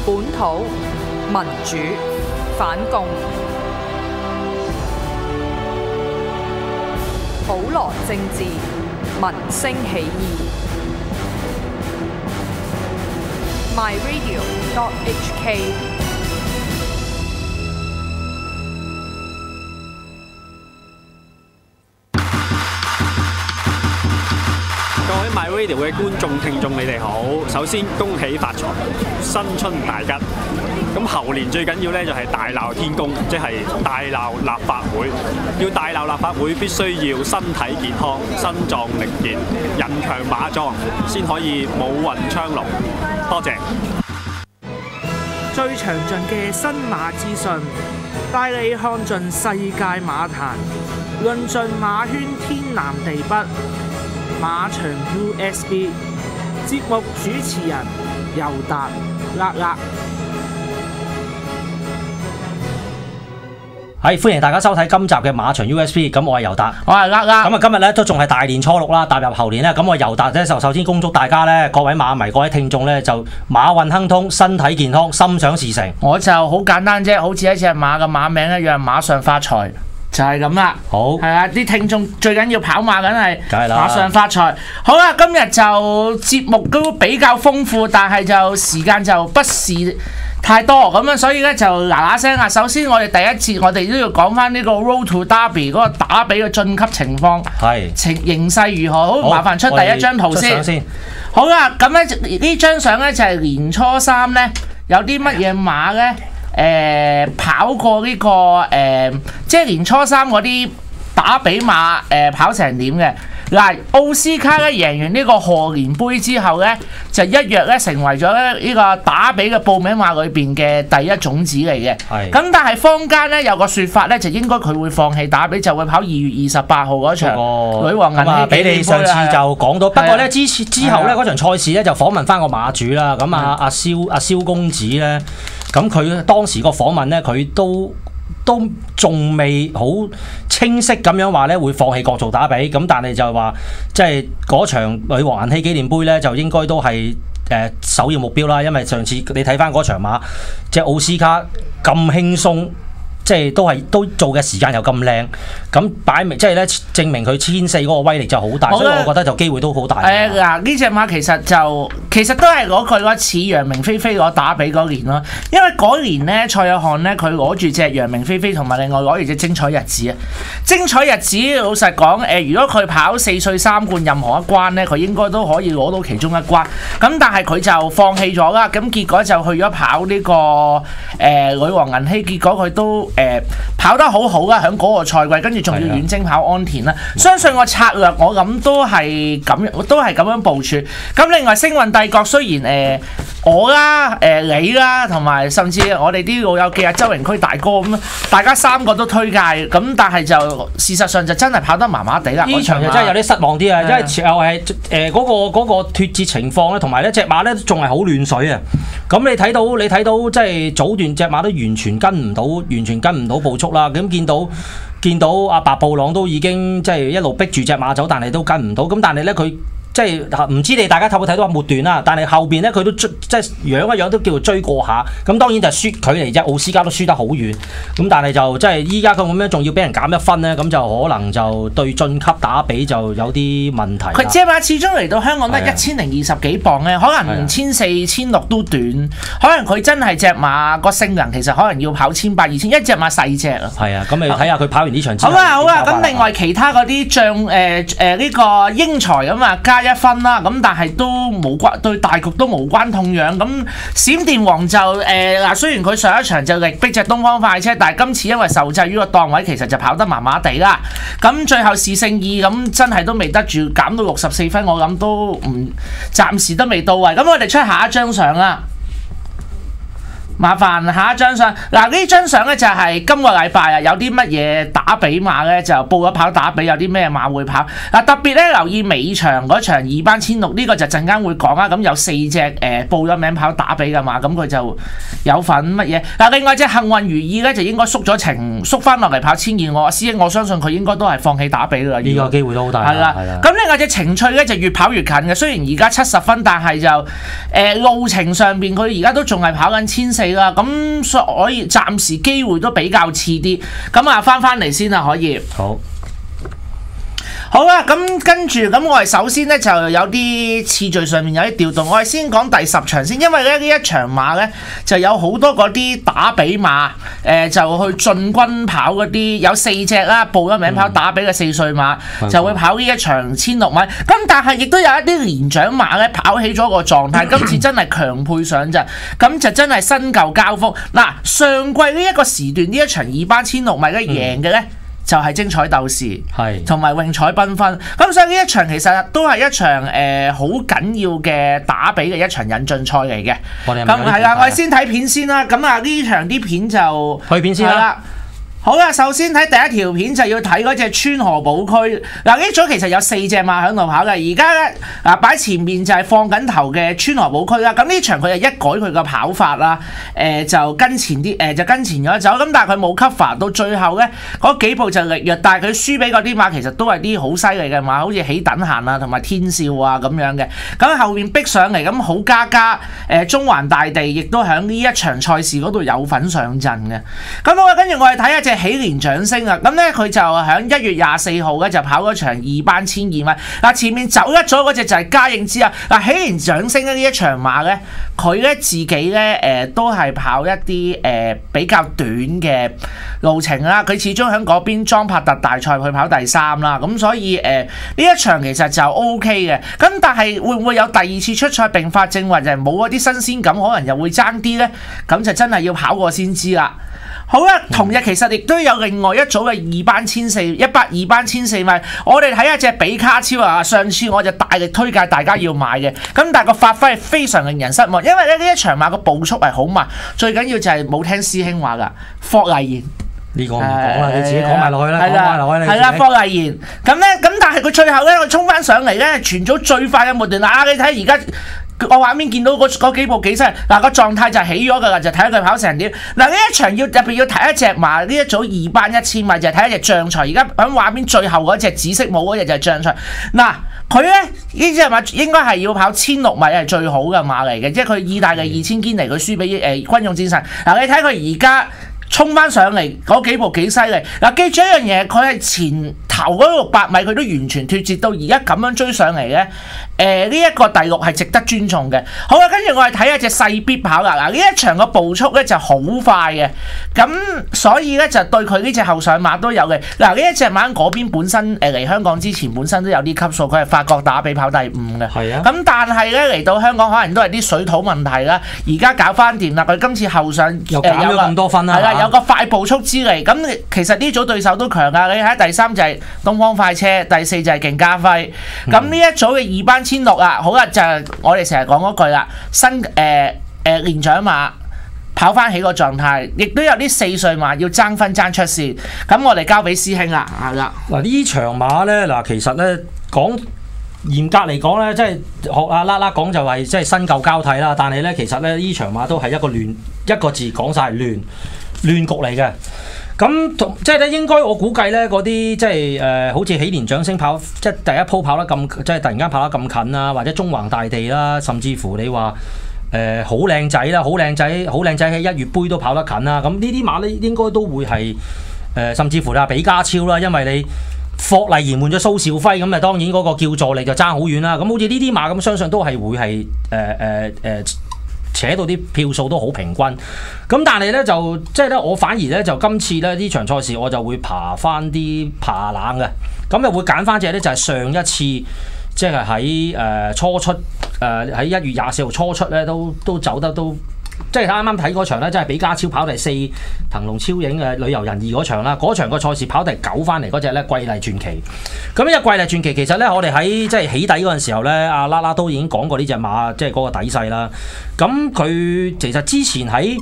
本土民主反共，普羅政治民聲起義。myradio.hk。各位 MyRadio 嘅觀眾聽眾，你哋好！首先恭喜發財，新春大吉！咁猴年最緊要咧就係大鬧天宮，即係大鬧立法會。要大鬧立法會，必須要身體健康、身壯力健、人強馬壯，先可以武運昌隆。多謝。最詳盡嘅新馬資訊，帶你看盡世界馬壇，論盡馬圈天南地北。馬場 USB 節目主持人尤達係歡迎大家收睇今集嘅馬場 USB， 咁我係尤達，我係咁啊今日咧都仲係大年初六啦，踏入猴年咧，咁我尤達咧就首先恭祝大家咧，各位馬迷、各位聽眾咧就馬運亨通，身體健康，心想事成。我就好簡單啫，好似一隻馬嘅馬名一樣，馬上發財。就係咁啦，好係啊！啲聽眾最緊要跑馬，梗係馬上發財。好啦，今日就節目都比較豐富，但係就時間就不是太多咁樣，所以咧就嗱聲啊！首先我哋第一節我哋都要講翻呢個 Road to Derby 嗰個打比嘅晉級情況，形勢如何？好，麻煩出第一張圖先。好啦，咁咧呢張相咧就係年初三咧有啲乜嘢馬咧？跑過呢個即係年初三嗰啲打比馬跑成點嘅？嗱，奧斯卡咧贏完呢個賀年杯之後咧，就一躍咧成為咗咧呢個打比嘅報名馬裏邊嘅第一種子嚟嘅。咁但係坊間咧有個説法咧，就應該佢會放棄打比，就會跑2月28號嗰場女王銀禧紀念杯。俾你上次就講到，不過咧之後咧嗰場賽事咧就訪問翻個馬主啦。咁阿蕭公子咧。咁佢當時個訪問咧，佢都仲未好清晰咁樣話咧會放棄角逐打比，咁但係就話即係嗰場女王銀禧紀念杯咧，就應該都係首要目標啦。因為上次你睇翻嗰場馬，即係奧斯卡咁輕鬆。即係都做嘅時間又咁靚，咁擺明即係咧證明佢1400嗰個威力就好大，所以我覺得就機會都好大。嗱呢隻馬其實都係攞佢嗰似楊明菲菲攞打比嗰年咯，因為嗰年咧蔡約翰咧佢攞住隻楊明菲菲同埋另外攞住隻精彩日子啊！精彩日子老實講如果佢跑4歲3冠任何一關咧，佢應該都可以攞到其中一關。咁但係佢就放棄咗啦，咁結果就去咗跑呢個女王銀禧，結果佢都跑得好好啦，喺嗰個賽季，跟住仲要遠征跑安田啦。相信個策略我諗都係咁樣部署。咁另外星運帝國雖然我啦、你啦，同埋甚至我哋啲老友記啊周榮區大哥咁，大家3個都推介。咁但係就事實上就真係跑得麻麻地啦。呢場就真係有啲失望啲啊，因為又係嗰個脫節情況咧，同埋呢隻馬咧仲係好亂水啊。咁你睇到即係早段隻馬都完全跟唔到步速啦，咁見到阿白布朗都已經即係一路逼住隻馬走，但係都跟唔到。咁但係咧佢即係唔知你大家睇冇睇到末段啦，但係後邊咧佢都即係樣一樣都叫做追過下。咁當然就係輸距離啫，奧斯卡都輸得好遠。咁但係就即係依家佢咁樣仲要俾人減1分咧，咁就可能就對晉級打比就有啲問題。佢隻馬始終嚟到香港都係1020幾磅咧，可能1400、1600都短。可能佢真係隻馬個性能其實可能要跑1800、2000，一隻馬細隻啊。係啊，咁你睇下佢跑完呢場之後。好啊，咁另外其他嗰啲將呢個英才咁啊加1分啦，咁但係都無關對大局都無關痛癢。咁閃電王就嗱，雖然佢上一場就力逼隻東方快車，但係今次因為受制於個檔位，其實就跑得麻麻地啦。咁最後試勝2咁真係都未得住，減到64分，我諗都暫時都未到位。咁我哋出下一張相啦。麻煩下一張相，嗱呢張相咧就係今個禮拜啊，有啲乜嘢打比馬咧就報咗跑打比，有啲咩馬會跑。嗱特別咧留意尾場嗰場2班1600呢個就陣間會講啦。咁有4隻報咗名跑打比㗎嘛，咁佢就有份乜嘢。嗱另外隻幸運如意咧就應該縮咗程，縮翻落嚟跑1200。我師兄我相信佢應該都係放棄打比㗎啦。呢個機會都好大。係啦，咁另外隻情趣咧就越跑越近嘅，雖然而家70分，但係就路程上邊佢而家都仲係跑緊1400啦。咁所以暫時機會都比較似啲。咁啊翻嚟先啦，可以。好啦，咁跟住咁我哋首先咧就有啲次序上面有啲調動，我哋先講第10場先，因為咧呢一場馬咧就有好多嗰啲打比馬，就去進軍跑嗰啲有4隻啦，報咗名跑打比嘅4歲馬，就會跑呢一場1600米。咁但係亦都有一啲年長馬咧跑起咗個狀態，今次真係強配上陣，咁就真係新舊交鋒。嗱，上季呢一個時段呢一場2班1600米咧贏嘅咧，就係精彩鬥士，同埋泳彩繽紛，咁所以呢一場其實都係一場好緊要嘅打比嘅一場引進賽嚟嘅。咁係啦，我哋先睇片先啦。咁啊呢場啲片就去片先啦。好啦，首先睇第一條片就要睇嗰隻川河寶區。嗱呢組其實有4隻馬喺度跑嘅，而家咧擺前面就係放緊頭嘅川河寶區啦。咁呢場佢就一改佢個跑法啦，就跟前啲就跟前咗走。咁但係佢冇 cover 到最後咧嗰幾步就力弱，但係佢輸俾嗰啲馬其實都係啲好犀利嘅馬，好似起等閒啊同埋天少啊咁樣嘅。咁後面逼上嚟咁好加中環大地亦都喺呢一場賽事嗰度有份上陣嘅。咁好啦，跟住我哋睇一隻喜蓮掌聲啊！咁咧佢就喺1月24號咧就跑嗰場2班1200米。嗱前面走一咗嗰隻就係嘉應之啊！嗱喜蓮掌聲呢一場馬咧，佢咧自己咧都係跑一啲比較短嘅路程啦。佢始終喺嗰邊莊柏特大賽去跑第3啦，咁所以呢一場其實就 OK 嘅。咁但係會唔會有第2次出賽併發症或者冇嗰啲新鮮感，可能又會爭啲咧？咁就真係要跑過先知啦。好啦，同日其實亦都有另外一組嘅2班2班1400米，我哋睇下隻比卡超啊！上次我就大力推介大家要買嘅，咁但係個發揮係非常令人失望，因為咧呢一場馬個步速係好慢，最緊要就係冇聽師兄話㗎，霍麗賢。呢個唔講啦，你自己講埋落去啦，講埋落去。係啦，霍麗賢咁咧，咁但係佢最後咧，佢衝翻上嚟咧，全組最快嘅末段啊！你睇而家。我畫面見到嗰幾步幾犀利，嗱個狀態就起咗㗎啦，就睇下佢跑成點。嗱呢一場要特別要睇一隻馬，呢一組2班1000米就係睇一隻將才。而家喺畫面最後嗰隻紫色帽嗰隻就係將才。嗱佢咧呢隻馬應該係要跑1600米係最好嘅馬嚟嘅，即係佢意大利2000堅尼佢輸俾軍用戰神。嗱你睇佢而家衝翻上嚟嗰幾步幾犀利。嗱記住一樣嘢，佢係前頭嗰600米佢都完全脫節，到而家咁樣追上嚟咧。呢一個第6係值得尊重嘅。好啦，跟住我哋睇下隻細必跑啦。嗱呢一場個步速咧就好快嘅，咁所以咧就對佢呢隻後上馬都有嘅。嗱呢一隻馬嗰邊本身嚟香港之前本身都有啲級數，佢係法國打比跑第5嘅。係啊。咁但係咧嚟到香港可能都係啲水土問題啦。而家搞翻掂啦，佢今次後上又減咗咁多分啦。係啦，有個快步速之嚟。咁其實呢組對手都強㗎。你睇第3就係東方快車，第4就係勁家輝。咁呢一組嘅2班1600啊，好啦，就係我哋成日講嗰句啦，新年長馬跑翻起個狀態，亦都有啲4歲馬要爭分爭出線，咁我哋交俾師兄啦，係啦。嗱呢場馬咧，嗱其實咧講嚴格嚟講咧，即係學阿啦啦講就係即係新舊交替啦，但係咧其實咧呢場馬都係一個字講晒亂局嚟嘅。咁即係咧，應該我估計咧，嗰啲即係好似喜蓮掌聲跑，即係第一鋪跑得咁，即係突然間跑得咁近啊，或者中橫大地啦，甚至乎你話好靚仔啦，好靚仔喺1月杯都跑得近啦。咁呢啲馬咧應該都會係甚至乎你話比加超啦，因為你霍麗賢換咗蘇兆輝，咁啊當然嗰個叫座力就爭好遠啦。咁好似呢啲馬咁，相信都係會係扯到啲票數都好平均，咁但係咧就即係咧，我反而咧就今次咧呢場賽事我就會爬翻啲爬冷嘅，咁又會揀翻隻咧就係上一次即係喺初出喺1月24號初出咧都走得都即係啱啱睇嗰場咧，即係比家超跑第4，騰龍超影嘅旅遊人2嗰場啦。嗰場個賽事跑第9翻嚟嗰隻咧，桂麗傳奇。咁呢隻桂麗傳奇其實咧，我哋喺即係起底嗰陣時候咧，阿啦啦都已經講過呢隻馬，即係嗰個底細啦。咁佢其實之前喺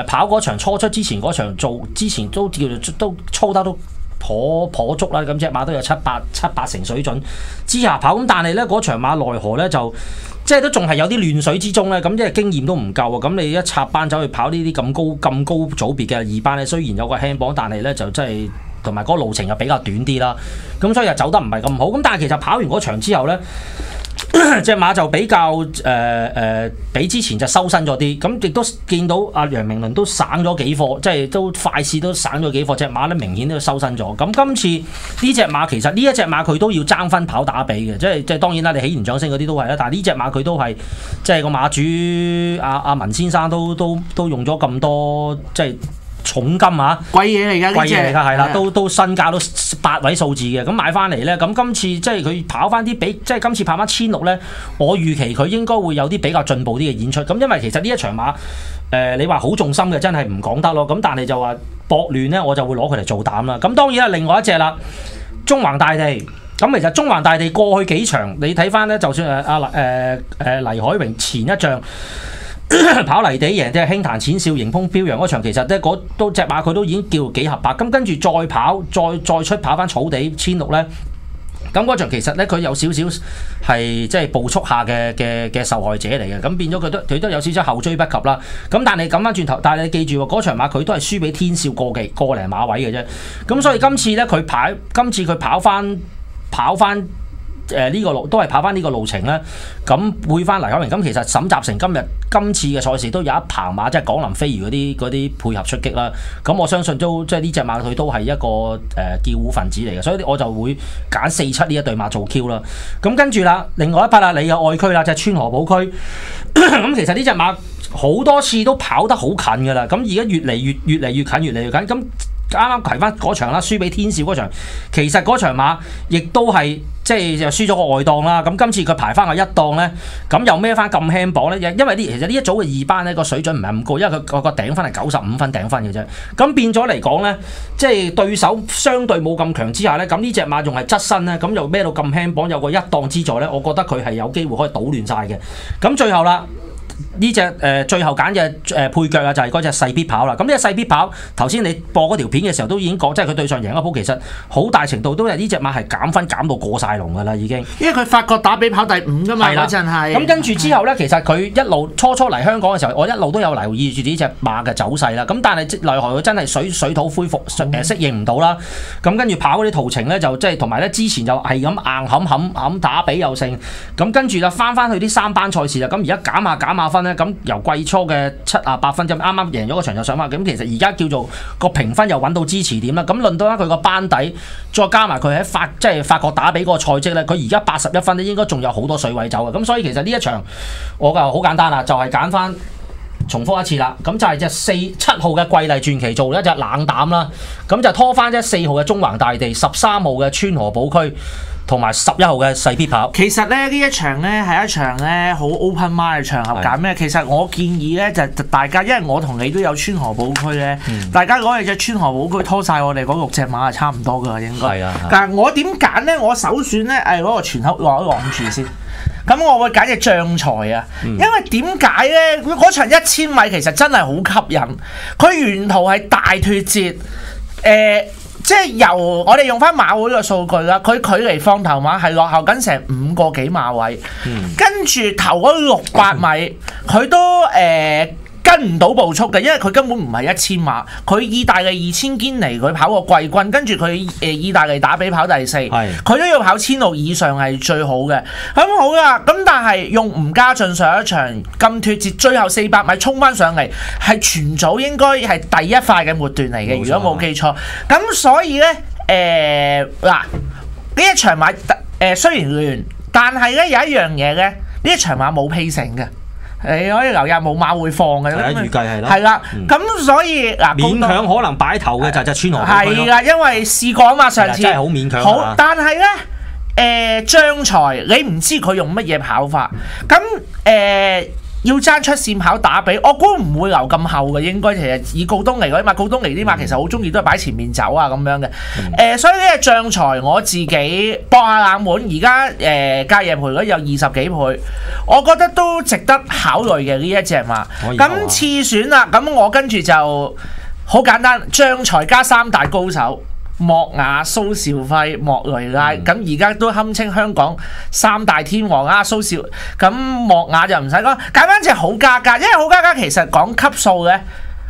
跑嗰場初出之前嗰場做之前都叫做都操得都頗足啦，咁隻馬都有七八成水準之下跑，咁但係咧嗰場馬奈何咧就即係都仲係有啲亂水之中咧，咁即係經驗都唔夠啊！咁你一插班走去跑呢啲咁高組別嘅2班咧，雖然有個輕磅，但係咧就真係同埋嗰個路程又比較短啲啦，咁所以又走得唔係咁好。咁但係其實跑完嗰場之後咧，隻馬就比較比之前就收身咗啲，咁亦都見到阿楊明倫都省咗幾課，即係都快試都省咗幾課，隻馬咧明顯都收身咗。咁今次呢隻馬其實呢一隻馬佢都要爭分跑打比嘅，即係當然啦，你起完掌聲嗰啲都係啦，但係呢隻馬佢都係即係個馬主阿文先生都用咗咁多即係重金啊，貴嘢嚟㗎，貴嘢嚟㗎，係啦，都身價都8位數字嘅，咁買翻嚟咧，咁今次即係佢跑翻啲比，即係今次跑翻1600咧，我預期佢應該會有啲比較進步啲嘅演出，咁因為其實呢一場馬，你話好重心嘅真係唔講得咯，咁但係就話搏亂咧，我就會攞佢嚟做膽啦，咁當然啦，另外一隻啦，中橫大地，咁其實中橫大地過去幾場，你睇翻咧，就算黎海榮前一仗。跑泥地贏即係輕彈淺笑迎風飆揚嗰場，其實咧都隻馬佢都已經叫幾合拍，咁跟住再跑再出跑翻草地1600咧，咁嗰場其實咧佢有少少係即係步速下嘅受害者嚟嘅，咁變咗佢都有少少後追不及啦。咁但係咁翻轉頭，但係你記住喎，嗰場馬佢都係輸俾天少個零馬位嘅啫。咁所以今次咧今次佢跑翻。呢個路都係跑翻呢個路程咧，咁配翻黎海榮。咁其實沈集成今次嘅賽事都有一棚馬，即係港林飛魚嗰啲配合出擊啦。咁我相信都即係呢隻馬佢都係一個叫虎分子嚟嘅，所以我就會揀47呢一對馬做 Q 啦。咁跟住啦，另外一匹啦，你嘅愛區啦，就係川河寶區。咁其實呢隻馬好多次都跑得好近㗎啦，咁而家越嚟越近，咁。啱啱提翻嗰場啦，輸俾天少嗰場，其實嗰場馬亦都係即係就輸咗個外檔啦。咁今次佢排翻個1檔咧，咁又孭翻咁輕磅咧，因為其實呢一組嘅2班咧個水準唔係咁高，因為佢個頂分係95分頂分嘅啫。咁變咗嚟講咧，即係對手相對冇咁強之下咧，咁呢隻馬仲係側身咧，咁又孭到咁輕磅，有個1檔資助咧，我覺得佢係有機會可以搗亂晒嘅。咁最後啦。呢隻最後揀嘅配腳啊，就係嗰隻細必跑啦。咁呢隻細必跑，頭先你播嗰條片嘅時候都已經講，即係佢對上贏一鋪，其實好大程度都係呢隻馬係減分減到過晒龍㗎啦，已經。因為佢法國打比跑第5㗎嘛，嗰陣係。咁跟住之後咧，其實佢一路初嚟香港嘅時候，我一路都有留意住呢隻馬嘅走勢啦。咁但係奈何佢真係水土恢復適應唔到啦。咁跟住跑嗰啲途程咧，就即係同埋咧之前就係咁硬冚打比又勝。咁跟住就翻去啲3班賽事啦。咁而家減下分咧，咁由季初嘅78分就啱啱贏咗個場就上翻，咁其實而家叫做個評分又揾到支持點啦。咁論到佢個班底，再加埋佢喺法國打比嗰個賽績咧，佢而家81分咧，應該仲有好多水位走嘅。咁所以其實呢一場我就好簡單啦，就係揀翻重複一次啦。咁就係隻7號嘅桂麗傳奇做一隻冷膽啦，咁就拖翻隻4號嘅中橫大地、13號嘅川河寶區。同埋11號嘅細 P 跑，其實咧呢一場咧係一場咧好 open mind 嘅場合揀咩？其實我建議咧就大家，因為我同你都有川河寶區咧，大家攞嚟隻川河寶區拖晒我哋嗰6隻馬係差唔多㗎，應該。係啊。但係我點揀咧？我首選咧嗰個全口攞住先。咁我會揀隻將才啊，因為點解咧？嗰場1000米其實真係好吸引，佢沿途係大脫節，即係由我哋用翻馬會嘅數據啦，佢距離放頭馬係落後緊成5個幾馬位，跟住頭嗰600米佢都跟唔到步速嘅，因為佢根本唔係1000馬，佢意大利2000堅尼佢跑過季軍，跟住佢意大利打比跑第4，佢都要跑1000以上係最好嘅。咁好啦，咁但係用吳家俊上一場咁脫節，最後400米衝翻上嚟，係全組應該係第一塊嘅末段嚟嘅，如果冇記錯。咁所以咧嗱呢一場馬雖然亂，但係咧有一樣嘢咧，呢一場馬冇披成嘅。你可以留意冇馬會放嘅，預計係啦。係啦，咁所以嗱，勉強可能擺頭嘅就係隻川河寶區咯。係啦，因為試過啊嘛，上次真係好勉強。好，但係咧，將才你唔知佢用乜嘢跑法，咁要爭出線跑打比，我估唔會留咁後嘅，應該其實以告東尼嗰啲馬，告東尼啲馬其實好中意都係擺前面走啊咁樣嘅。所以呢個將才我自己搏下冷門，而家隔夜賠率有20幾倍，我覺得都值得考慮嘅呢一隻馬。咁次選啦，咁我跟住就好簡單，將才加三大高手。莫雅、蘇兆輝、莫雷拉，咁而家都堪稱香港三大天王啊！蘇兆咁莫雅就唔使講，揀翻隻好價格，因為好價格其實講級數咧，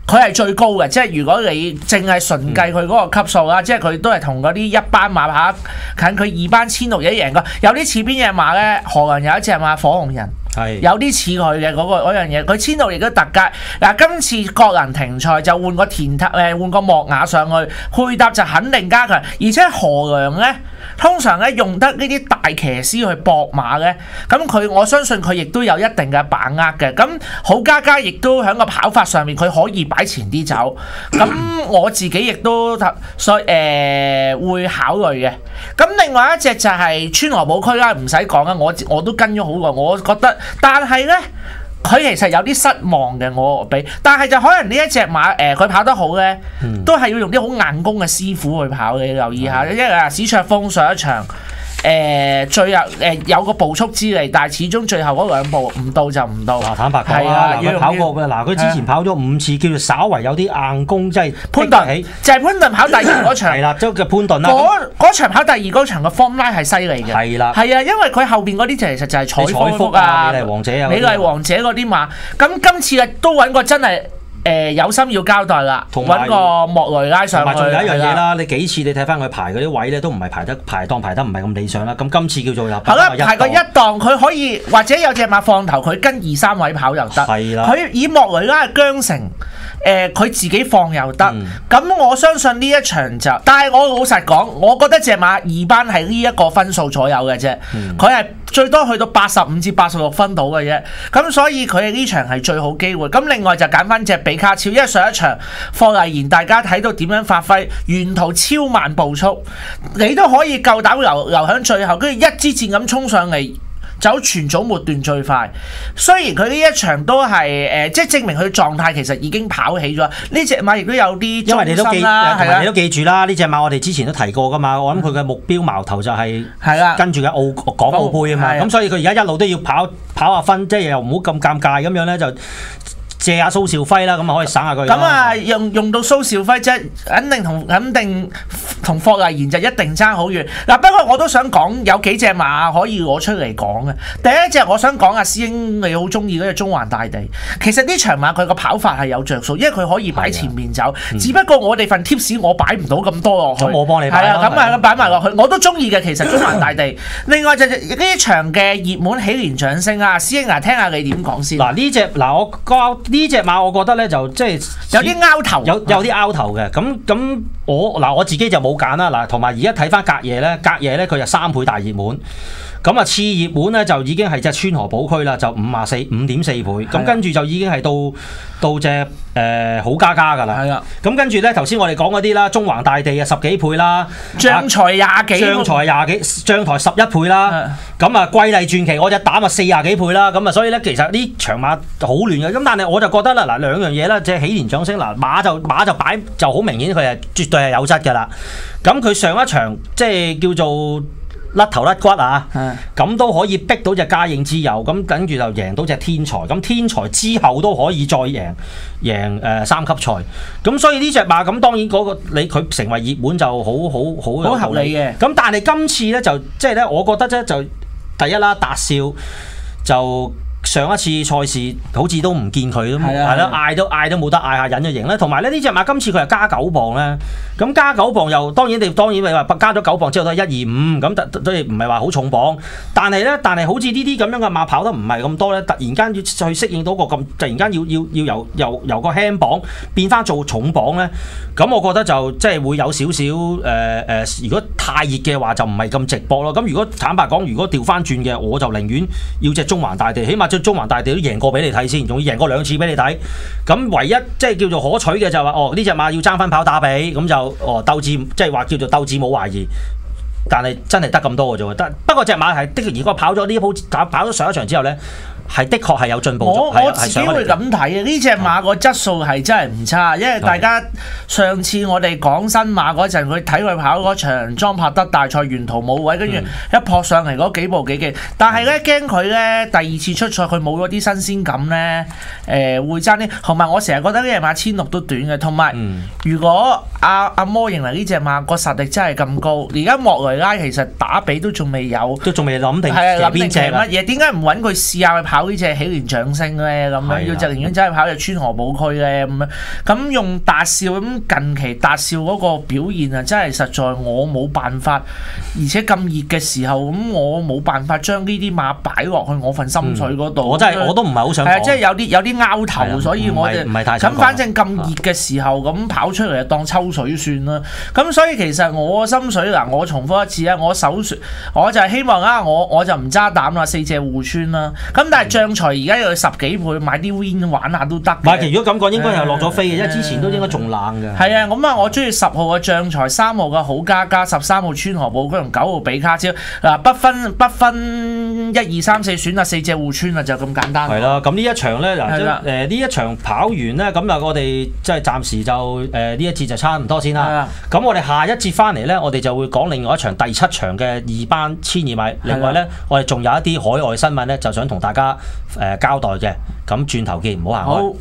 佢係最高嘅，即係如果你淨係純計佢嗰個級數啦，即係佢都係同嗰啲一班馬跑近佢2班1600贏過，有啲似邊隻馬咧？何蘭有一隻馬火紅人。有啲似佢嘅嗰樣嘢，佢1600亦都特價。嗱，今次國能停賽就換個換個莫雅上去，配搭就肯定加強。而且何良咧，通常咧用得呢啲大騎師去搏馬咧，咁我相信佢亦都有一定嘅把握嘅。咁好加加亦都喺個跑法上面，佢可以擺前啲走。咁我自己亦都所以會考慮嘅。咁另外一隻就係川河寶區啦，唔使講啦，我都跟咗好耐，我覺得。但係呢，佢其實有啲失望嘅，我比。但係就可能呢一隻馬，佢跑得好呢，都係要用啲好硬功嘅師傅去跑嘅，你留意下。因為史卓峰上一場。最後有個步速之利，但係始終最後嗰2步唔到就唔到。嗱，坦白講啦，佢跑過嘅，嗱佢之前跑咗5次，叫做稍為有啲硬功，即係潘頓，就係潘頓跑第2嗰場。係啦，即係叫潘頓啦。嗰場跑第2嗰場嘅 form line 係犀利嘅。係啦，係啊，因為佢後邊嗰啲其實就係彩福啊、美麗王者啊、美麗王者嗰啲馬。咁今次啊都揾個真係。有心要交代啦，揾個莫雷拉上去。同埋仲有一樣嘢啦，你幾次你睇翻佢排嗰啲位咧，都唔係排得唔係咁理想啦。咁今次叫做又排個一檔，佢可以或者有隻馬放頭，佢跟2、3位跑又得。係啦，佢以莫雷拉嘅韁繩。佢自己放又得，咁我相信呢一場就，但係我老實講，我覺得隻馬2班係呢一個分數左右嘅啫，佢係最多去到85至86分到嘅啫，咁所以佢呢場係最好機會。咁另外就揀翻隻比卡超，因為上一場霍麗賢大家睇到點樣發揮，沿途超慢步速，你都可以夠膽留喺最後，跟住一支箭咁衝上嚟。走全組末段最快，雖然佢呢一場都係即係證明佢狀態其實已經跑起咗。呢隻馬亦都有啲因為你都記啦，同埋你都記住啦，呢隻馬我哋之前都提過噶嘛。我諗佢嘅目標矛頭就係跟住嘅港澳杯啊嘛。咁所以佢而家一路都要跑下分，即係又唔好咁尷尬咁樣咧就。借下蘇兆輝啦，咁啊可以省下佢。咁啊用到蘇兆輝啫，肯定同霍麗賢就一定爭好遠。嗱，不過我都想講有幾隻馬可以攞出嚟講嘅。第一隻我想講師兄你好中意嗰隻中環大地。其實呢場馬佢個跑法係有着數，因為佢可以擺前面走。只不過我哋份 tips 我擺唔到咁多落去。咁我幫你擺。係啊，咁啊擺埋落去，我都中意嘅。其實中環大地。另外就呢場嘅熱門喜蓮掌聲啊，師兄聽下你點講先。嗱呢隻我講。呢隻馬我覺得咧就即係有啲拗頭，有啲拗頭嘅。咁我自己就冇揀啦。嗱，同埋而家睇翻隔夜咧佢就3倍大熱門。咁啊次熱門咧就已經係隻川河寶區啦，就5.4倍。咁跟住就已經係到隻好加加㗎啦。係啊。咁跟住咧頭先我哋講嗰啲啦，中環大地啊10幾倍啦，將才20幾，將台11倍啦。咁啊貴麗傳奇我隻膽啊40幾倍啦。咁啊所以咧其實呢場馬好亂嘅。咁但係我就覺得啦，嗱兩樣嘢啦，即係喜蓮掌聲嗱馬就擺就好明顯佢係絕對係有質㗎啦。咁佢上一場即係叫做甩頭甩骨啊，咁都可以逼到隻嘉應之友，咁跟住就贏到隻天才，咁天才之後都可以再贏3級賽，咁所以呢隻馬咁當然嗰個佢成為熱門就好合理嘅。咁但係今次咧就即係咧，我覺得咧就第一啦，達少就。上一次賽事好似都唔見佢都係啦，嗌都冇得嗌下忍咗型咧。同埋咧呢隻馬今次佢係加9磅咧，咁加9磅又當然你話加咗9磅之後都係125咁，都唔係話好重磅。但係好似呢啲咁樣嘅馬跑得唔係咁多咧，突然間要去適應到個咁，突然間要由個輕磅變翻做重磅咧，咁我覺得就即係會有少少如果太熱嘅話就唔係咁直播咯。咁如果坦白講，如果調翻轉嘅，我就寧願要隻中環大地，起碼。中環大地都贏過俾你睇先，仲要贏過2次俾你睇。咁唯一即係叫做可取嘅就係話，呢隻馬要爭分跑打比，咁就鬥志即係話叫做鬥志冇懷疑。但係真係得咁多嘅啫喎，不過隻馬係的確，如果跑咗呢一鋪跑咗上一場之後咧，係的確係有進步咗。我自己會咁睇嘅，呢隻馬個質素係真係唔差，因為大家上次我哋講新馬嗰陣，佢睇佢跑嗰場莊柏德大賽沿途冇位，跟住一撲上嚟嗰幾步幾勁，但係咧驚佢咧第二次出賽佢冇咗啲新鮮感咧，會爭啲。同埋我成日覺得呢隻馬1600都短嘅，同埋如果阿摩認為呢隻馬個實力真係咁高，而家莫雷拉其實打比都仲未有，都仲未諗定諗定隻乜嘢？點解唔揾佢試下去跑呢隻喜蓮掌聲咧？咁樣要就寧願走去跑隻川河寶區咧咁樣。咁用達少咁近期達少嗰個表現啊，真係實在我冇辦法，而且咁熱嘅時候咁，我冇辦法將呢啲馬擺落去我份心水嗰度。我真係我都唔係好想講。即係有啲拗頭，所以我哋唔係太想講。咁反正咁熱嘅時候咁跑出嚟就當抽水算啦。咁所以其實我心水嗱，我重複一次啊，我首選我就係希望啊，我就唔揸膽啦，4隻互村啦。咁但係將才而家有10幾倍買啲 win 玩下都得嘅。買期如果咁講應該係落咗飛嘅，因為之前都應該仲冷嘅。係啊，咁啊，我中意10號嘅將才，3號嘅好加加，13號川河寶區同9號比卡超嗱，不分1、2、3、4選啊，4隻互村啊，就咁簡單。係啦，咁呢一場咧嗱，呢一場跑完咧，咁啊我哋即係暫時就呢一節就差唔多先啦。咁我哋下一節翻嚟咧，我哋就會講另外一場第7場嘅2班1200米。另外咧，我哋仲有一啲海外新聞咧，就想同大家交代嘅。咁轉頭見，唔好行開。